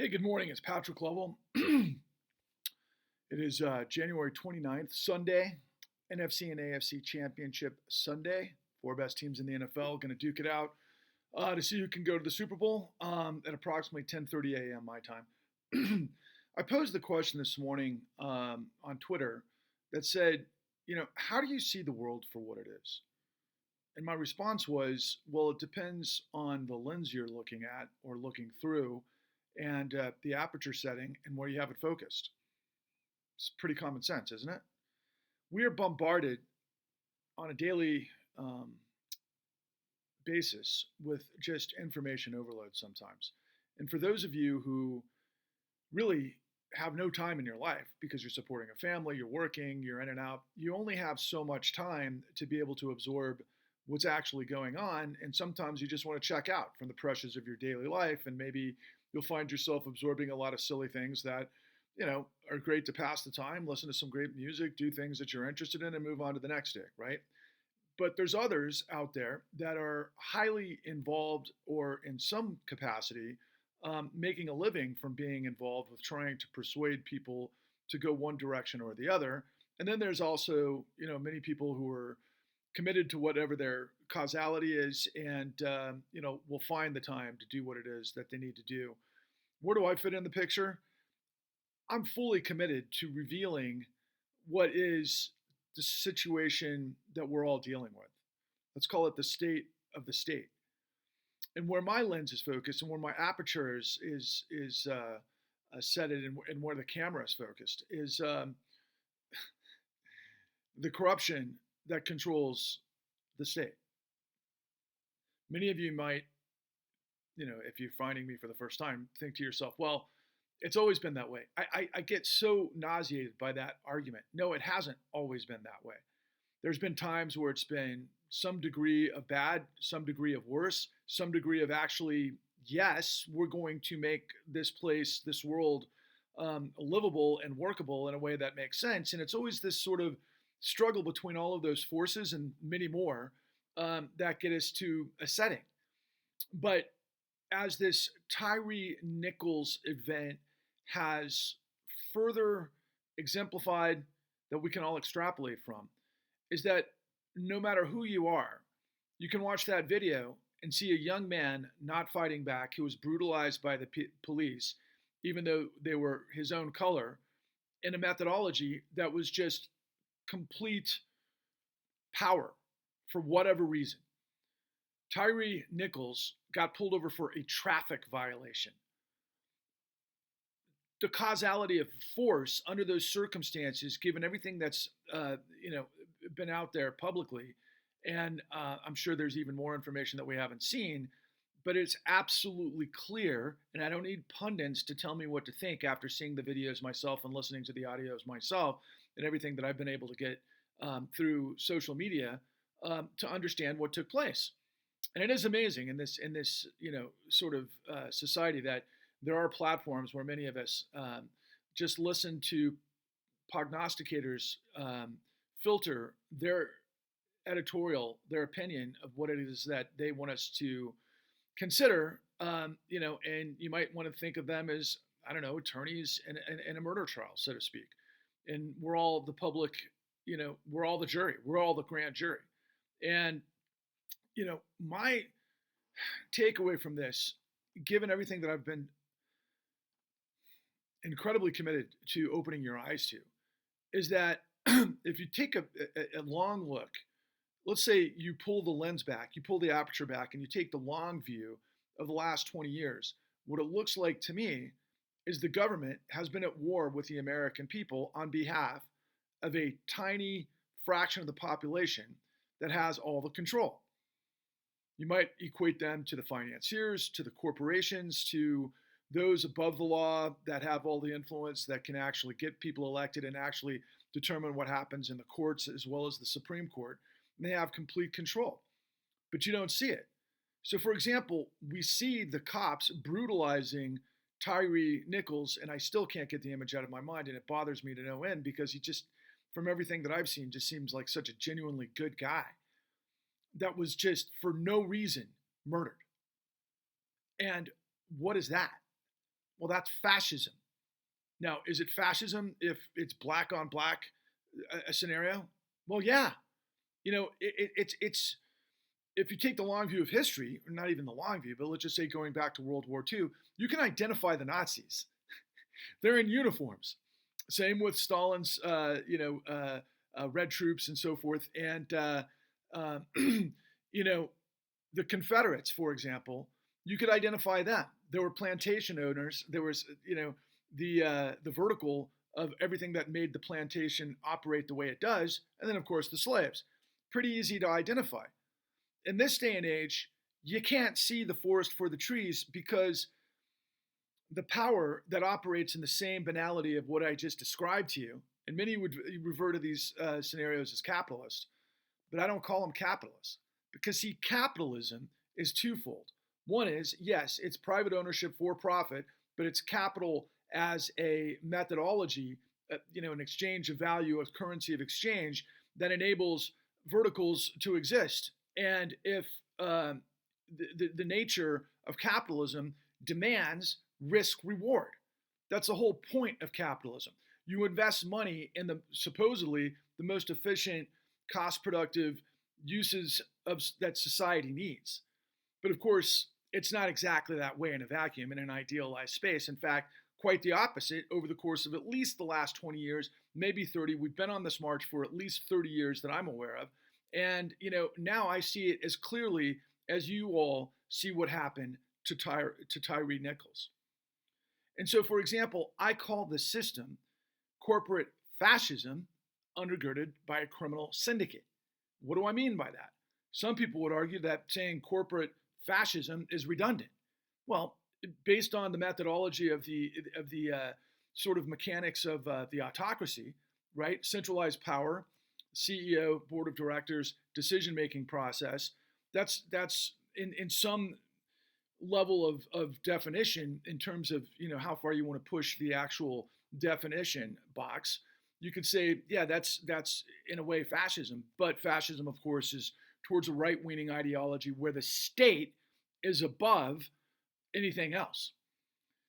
Hey, good morning. It's Patrick Lovell. It is January 29th, Sunday, NFC and AFC Championship Sunday. Four best teams in the NFL going to duke it out to see who can go to the Super Bowl at approximately 10:30 a.m. my time. I posed the question this morning on Twitter that said, how do you see the world for what it is? And my response was, well, it depends on the lens you're looking at or looking through and the aperture setting and where you have it focused. It's pretty common sense, isn't it? We are bombarded on a daily basis with just information overload sometimes. And for those of you who really have no time in your life because you're supporting a family, you're working, you're in and out, you only have so much time to be able to absorb what's actually going on. And sometimes you just want to check out from the pressures of your daily life, and maybe you'll find yourself absorbing a lot of silly things that, are great to pass the time, listen to some great music, do things that you're interested in, and move on to the next day, right? But there's others out there that are highly involved or in some capacity making a living from being involved with trying to persuade people to go one direction or the other. And then there's also, many people who are committed to whatever their causality is and, will find the time to do what it is that they need to do. Where do I fit in the picture? I'm fully committed to revealing what is the situation that we're all dealing with. Let's call it the state of the state. And where my lens is focused and where my aperture is set it and where the camera is focused is the corruption that controls the state. Many of you might, if you're finding me for the first time, think to yourself, well, it's always been that way. I get so nauseated by that argument. No, it hasn't always been that way. There's been times where it's been some degree of bad, some degree of worse, some degree of actually, yes, we're going to make this place, this world livable and workable in a way that makes sense. And it's always this sort of struggle between all of those forces and many more that get us to a setting. But as this Tyre Nichols event has further exemplified that we can all extrapolate from, is that no matter who you are, you can watch that video and see a young man not fighting back who was brutalized by the police, even though they were his own color, in a methodology that was just complete power for whatever reason. Tyre Nichols got pulled over for a traffic violation. The causality of force under those circumstances, given everything that's been out there publicly, and I'm sure there's even more information that we haven't seen, but it's absolutely clear, and I don't need pundits to tell me what to think after seeing the videos myself and listening to the audios myself and everything that I've been able to get through social media to understand what took place. And it is amazing in this sort of society that there are platforms where many of us just listen to prognosticators filter their editorial, their opinion of what it is that they want us to consider, and you might want to think of them as, I don't know, attorneys in a murder trial, so to speak. And we're all the public, we're all the jury, we're all the grand jury. And, my takeaway from this, given everything that I've been incredibly committed to opening your eyes to, is that if you take a long look, let's say you pull the lens back, you pull the aperture back, and you take the long view of the last 20 years, what it looks like to me is the government has been at war with the American people on behalf of a tiny fraction of the population that has all the control. You might equate them to the financiers, to the corporations, to those above the law that have all the influence that can actually get people elected and actually determine what happens in the courts as well as the Supreme Court. And they have complete control, but you don't see it. So, for example, we see the cops brutalizing Tyre Nichols, and I still can't get the image out of my mind, and it bothers me to no end because he just, from everything that I've seen, just seems like such a genuinely good guy that was just for no reason murdered. And what is that? Well, that's fascism. Now, is it fascism if it's black on black a scenario? Well, yeah. It's if you take the long view of history, or not even the long view, but let's just say going back to World War II, you can identify the Nazis. They're in uniforms. Same with Stalin's, red troops and so forth. And, you know, the Confederates, for example, you could identify them. There were plantation owners. There was, the vertical of everything that made the plantation operate the way it does. And then, of course, the slaves. Pretty easy to identify. In this day and age, you can't see the forest for the trees because the power that operates in the same banality of what I just described to you, and many would refer to these scenarios as capitalist, but I don't call them capitalists because, see, capitalism is twofold. One is, yes, it's private ownership for profit, but it's capital as a methodology, an exchange of value, a currency of exchange that enables verticals to exist. And if the nature of capitalism demands risk reward, that's the whole point of capitalism. You invest money in the supposedly the most efficient, cost productive uses that society needs. But of course, it's not exactly that way in a vacuum in an idealized space. In fact, quite the opposite. Over the course of at least the last 20 years, maybe 30, we've been on this march for at least 30 years that I'm aware of. And, now I see it as clearly as you all see what happened to Tyre Nichols. And so, for example, I call the system corporate fascism undergirded by a criminal syndicate. What do I mean by that? Some people would argue that saying corporate fascism is redundant. Well, based on the methodology of the sort of mechanics of the autocracy, right? Centralized power, CEO, board of directors, decision-making process. That's in some level of definition in terms of how far you want to push the actual definition box. You could say, yeah, that's in a way fascism, but fascism, of course, is towards a right-wing ideology where the state is above anything else.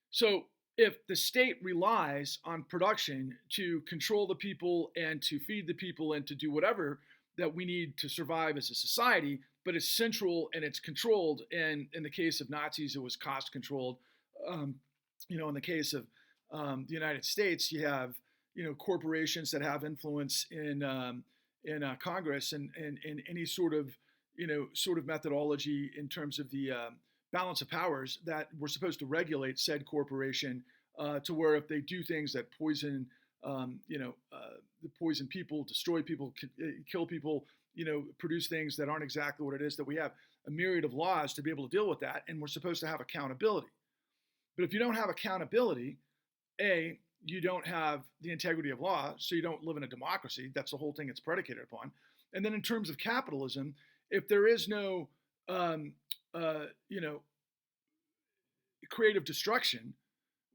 So if the state relies on production to control the people and to feed the people and to do whatever that we need to survive as a society, but it's central and it's controlled, and in the case of Nazis, it was cost controlled. In the case of the United States, you have corporations that have influence in Congress and any sort of methodology in terms of the balance of powers that were supposed to regulate said corporation to where if they do things that poison, poison people, destroy people, kill people, produce things that aren't exactly what it is, that we have a myriad of laws to be able to deal with that, and we're supposed to have accountability. But if you don't have accountability, A, you don't have the integrity of law, so you don't live in a democracy. That's the whole thing it's predicated upon. And then in terms of capitalism, if there is no creative destruction,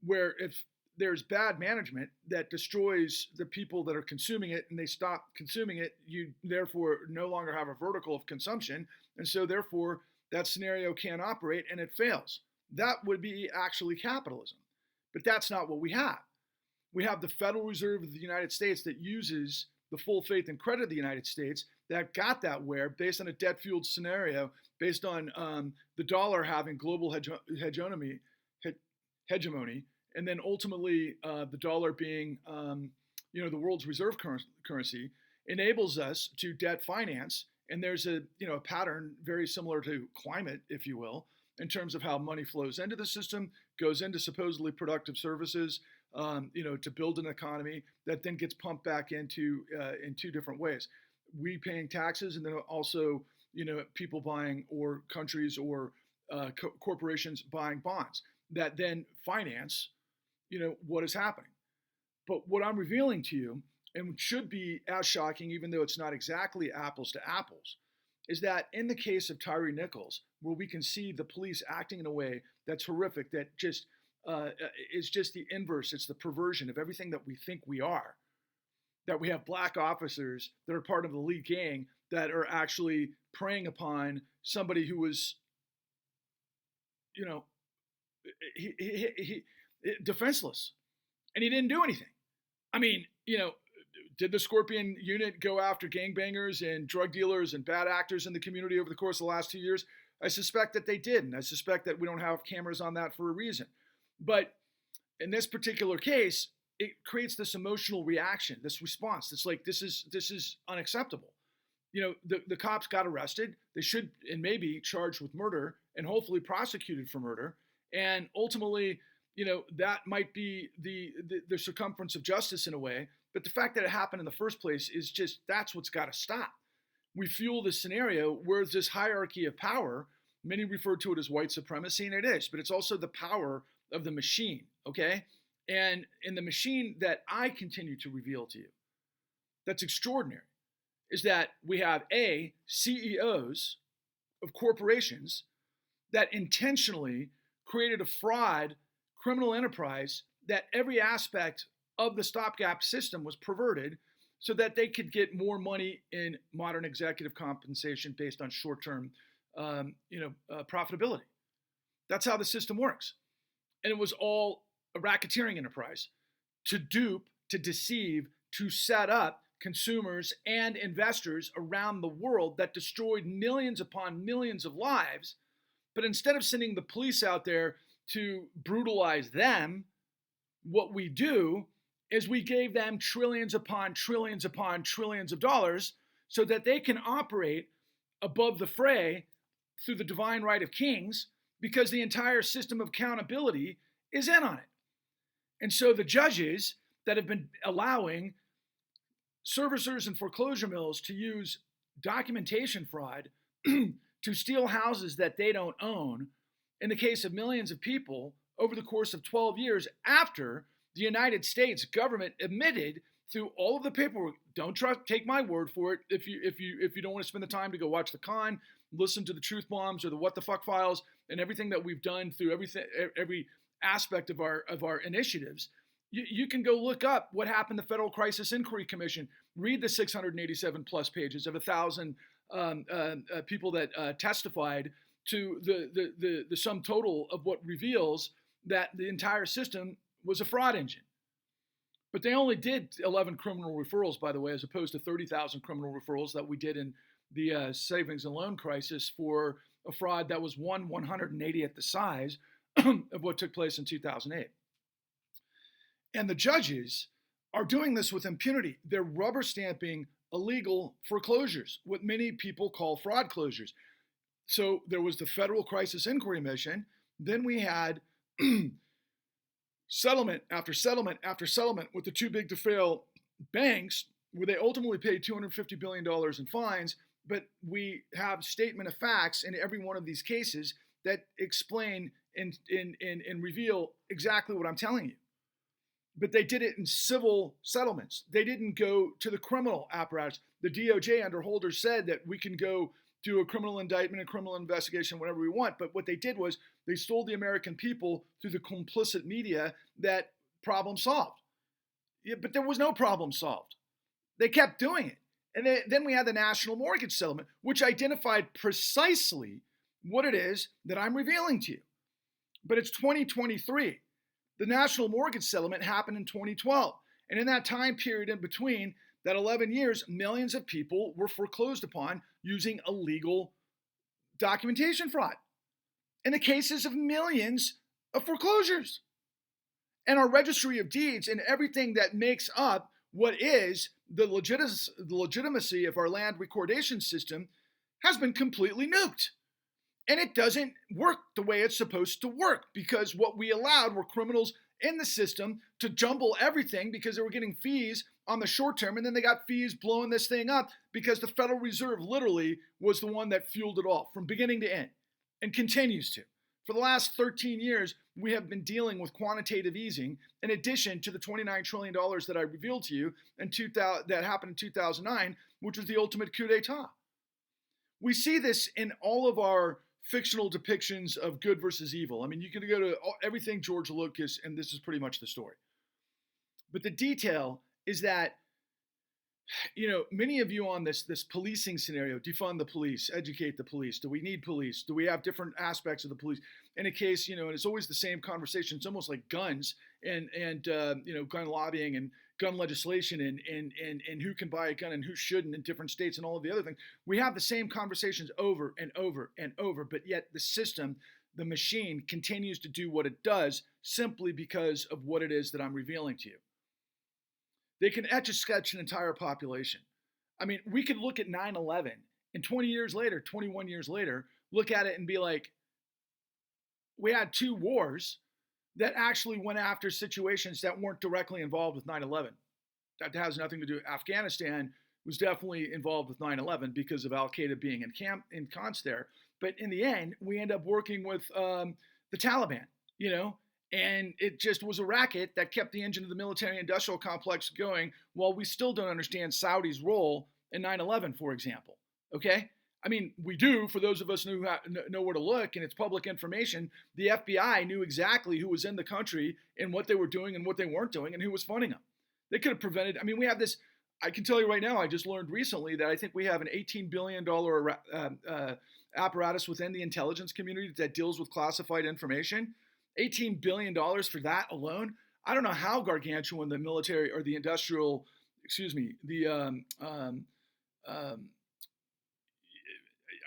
where if there's bad management that destroys the people that are consuming it and they stop consuming it, you therefore no longer have a vertical of consumption. And so therefore that scenario can't operate and it fails. That would be actually capitalism. But that's not what we have. We have the Federal Reserve of the United States that uses the full faith and credit of the United States that got that where based on a debt-fueled scenario, based on the dollar having global hegemony, and then ultimately the dollar being the world's reserve currency, enables us to debt finance. And there's a pattern very similar to climate, if you will, in terms of how money flows into the system, goes into supposedly productive services, to build an economy that then gets pumped back into in two different ways. We paying taxes, and then also people buying, or countries or corporations buying bonds that then finance what is happening. But what I'm revealing to you, and should be as shocking, even though it's not exactly apples to apples, is that in the case of Tyre Nichols, where we can see the police acting in a way that's horrific, that just is just the inverse. It's the perversion of everything that we think we are. That we have black officers that are part of the lead gang that are actually preying upon somebody who was, defenseless. And he didn't do anything. I mean, did the Scorpion unit go after gangbangers and drug dealers and bad actors in the community over the course of the last 2 years? I suspect that they did, and I suspect that we don't have cameras on that for a reason. But in this particular case, it creates this emotional reaction, this response. It's like, this is unacceptable. The cops got arrested. They should and may be charged with murder and hopefully prosecuted for murder. And ultimately, that might be the circumference of justice in a way. But the fact that it happened in the first place is just, that's what's got to stop. We fuel this scenario where there's this hierarchy of power. Many refer to it as white supremacy, and it is, but it's also the power of the machine, okay? And in the machine that I continue to reveal to you, that's extraordinary, is that we have CEOs of corporations that intentionally created a fraud criminal enterprise that every aspect of the stopgap system was perverted so that they could get more money in modern executive compensation based on short-term profitability. That's how the system works. And it was all a racketeering enterprise to dupe, to deceive, to set up consumers and investors around the world that destroyed millions upon millions of lives. But instead of sending the police out there to brutalize them, what we do is we gave them trillions upon trillions upon trillions of dollars so that they can operate above the fray through the divine right of kings, because the entire system of accountability is in on it. And so the judges that have been allowing servicers and foreclosure mills to use documentation fraud to steal houses that they don't own, in the case of millions of people over the course of 12 years after the United States government admitted through all of the paperwork. Take my word for it. If you don't want to spend the time to go watch the con, listen to the truth bombs or the what the fuck files and everything that we've done through every aspect of our initiatives, you can go look up what happened. The Federal Crisis Inquiry Commission. Read the 687 plus pages of 1,000 people that testified to the sum total of what reveals that the entire system was a fraud engine. But they only did 11 criminal referrals, by the way, as opposed to 30,000 criminal referrals that we did in the savings and loan crisis for a fraud that was 1/180th the size of what took place in 2008. And the judges are doing this with impunity. They're rubber stamping illegal foreclosures, what many people call fraud closures. So there was the Federal Crisis Inquiry Mission. Then we had settlement after settlement after settlement with the too big to fail banks, where they ultimately paid $250 billion in fines. But we have statement of facts in every one of these cases that explain and reveal exactly what I'm telling you. But they did it in civil settlements. They didn't go to the criminal apparatus. The DOJ under Holder said that we can go do a criminal indictment, a criminal investigation, whatever we want. But what they did was they stole the American people through the complicit media that problem solved. Yeah, but there was no problem solved. They kept doing it. And then we had the national mortgage settlement, which identified precisely what it is that I'm revealing to you. But it's 2023. The national mortgage settlement happened in 2012. And in that time period in between, that 11 years, millions of people were foreclosed upon using illegal documentation fraud. In the cases of millions of foreclosures. And our registry of deeds and everything that makes up what is the legitimacy of our land recordation system has been completely nuked. And it doesn't work the way it's supposed to work, because what we allowed were criminals in the system to jumble everything because they were getting fees on the short term, and then they got fees blowing this thing up because the Federal Reserve literally was the one that fueled it all from beginning to end and continues to. For the last 13 years, we have been dealing with quantitative easing in addition to the $29 trillion that I revealed to you that happened in 2009, which was the ultimate coup d'etat. We see this in all of our fictional depictions of good versus evil. I mean, you can go to everything George Lucas, and this is pretty much the story. But the detail is that Many of you on this policing scenario, defund the police, educate the police. Do we need police? Do we have different aspects of the police? In a case, and it's always the same conversation. It's almost like guns and gun lobbying and gun legislation and who can buy a gun and who shouldn't in different states and all of the other things. We have the same conversations over and over and over, but yet the system, the machine, continues to do what it does simply because of what it is that I'm revealing to you. They can etch a sketch an entire population. I mean, we could look at 9/11 and 20 years later, 21 years later, look at it and be like, we had two wars that actually went after situations that weren't directly involved with 9/11. That has nothing to do. Afghanistan was definitely involved with 9/11 because of Al Qaeda being in cons there. But in the end, we end up working with the Taliban, and it just was a racket that kept the engine of the military-industrial complex going while we still don't understand Saudi's role in 9/11, for example. Okay? I mean, we do, for those of us who know where to look, and it's public information. The FBI knew exactly who was in the country and what they were doing and what they weren't doing and who was funding them. They could have prevented. I mean, we have this. I can tell you right now, I just learned recently that I think we have an $18 billion apparatus within the intelligence community that deals with classified information. $18 billion for that alone. I don't know how gargantuan the military or the industrial,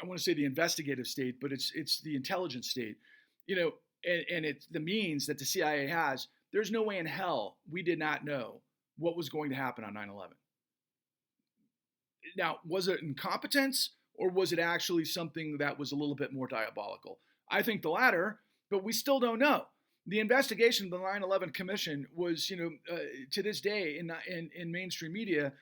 I want to say the investigative state, but it's the intelligence state, and it's the means that the CIA has. There's no way in hell we did not know what was going to happen on 9/11. Now, was it incompetence or was it actually something that was a little bit more diabolical? I think the latter, but we still don't know. The investigation of the 9/11 Commission was, to this day in mainstream media,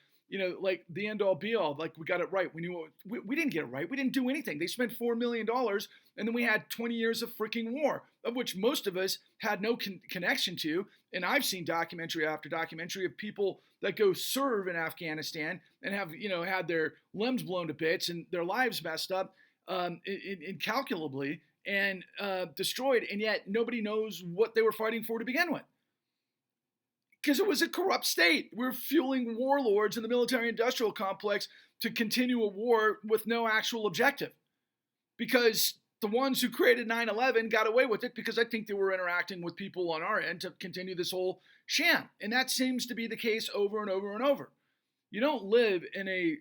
like the end all be all, like we got it right. We knew we didn't get it right. We didn't do anything. They spent $4 million and then we had 20 years of freaking war, of which most of us had no connection to. And I've seen documentary after documentary of people that go serve in Afghanistan and have, had their limbs blown to bits and their lives messed up incalculably and destroyed. And yet nobody knows what they were fighting for to begin with. Because it was a corrupt state. We're fueling warlords in the military-industrial complex to continue a war with no actual objective. Because the ones who created 9/11 got away with it because I think they were interacting with people on our end to continue this whole sham. And that seems to be the case over and over and over. You don't live in a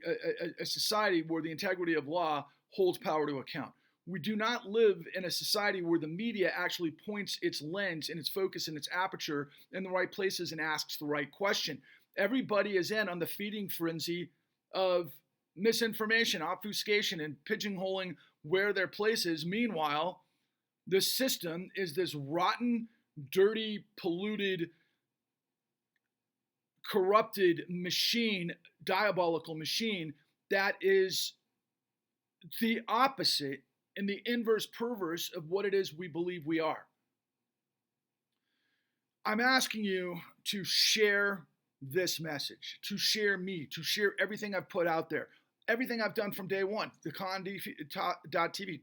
society where the integrity of law holds power to account. We do not live in a society where the media actually points its lens and its focus and its aperture in the right places and asks the right question. Everybody is in on the feeding frenzy of misinformation, obfuscation, and pigeonholing where their place is. Meanwhile, the system is this rotten, dirty, polluted, corrupted machine, diabolical machine that is the opposite and the inverse perverse of what it is we believe we are. I'm asking you to share this message, to share me, to share everything I've put out there, everything I've done from day one, thecon.tv,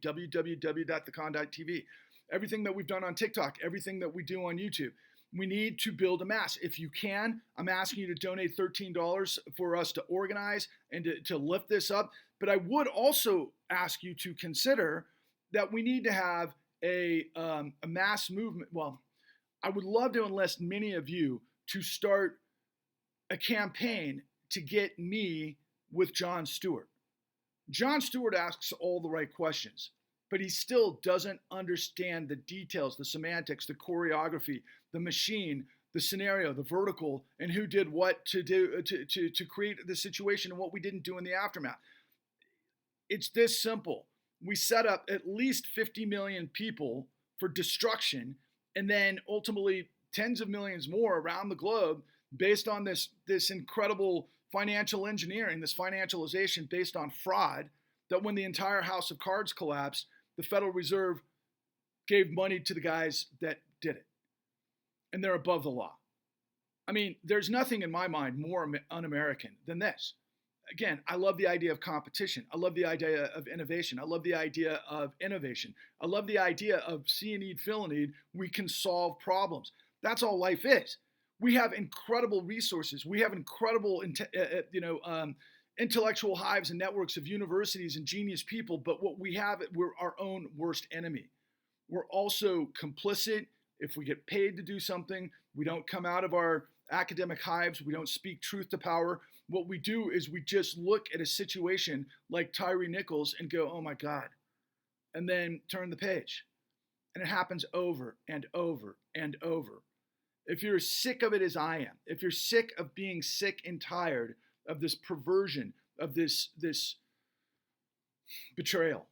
www.thecon.tv, everything that we've done on TikTok, everything that we do on YouTube. We need to build a mass. If you can, I'm asking you to donate $13 for us to organize and to lift this up. But I would also ask you to consider that we need to have a mass movement. Well, I would love to enlist many of you to start a campaign to get me with Jon Stewart. Jon Stewart asks all the right questions, but he still doesn't understand the details, the semantics, the choreography, the machine, the scenario, the vertical, and who did what to do to create the situation and what we didn't do in the aftermath. It's this simple. We set up at least 50 million people for destruction, and then ultimately tens of millions more around the globe based on this incredible financial engineering, this financialization based on fraud, that when the entire house of cards collapsed, the Federal Reserve gave money to the guys that did it. And they're above the law. I mean, there's nothing in my mind more un-American than this. Again, I love the idea of competition. I love the idea of innovation. I love the idea of innovation. I love the idea of see a need, fill a need. We can solve problems. That's all life is. We have incredible resources. We have incredible, intellectual hives and networks of universities and genius people. But what we have, we're our own worst enemy. We're also complicit. If we get paid to do something, we don't come out of our academic hives. We don't speak truth to power. What we do is we just look at a situation like Tyre Nichols and go, oh my God, and then turn the page. And it happens over and over and over. If you're as sick of it as I am, if you're sick of being sick and tired of this perversion, of this betrayal,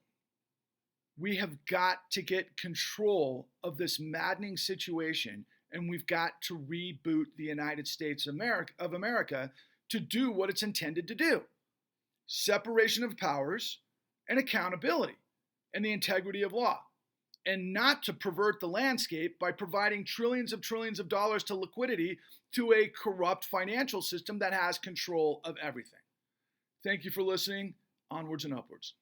we have got to get control of this maddening situation, and we've got to reboot the United States of America to do what it's intended to do. Separation of powers and accountability and the integrity of law. And not to pervert the landscape by providing trillions of dollars to liquidity to a corrupt financial system that has control of everything. Thank you for listening. Onwards and upwards.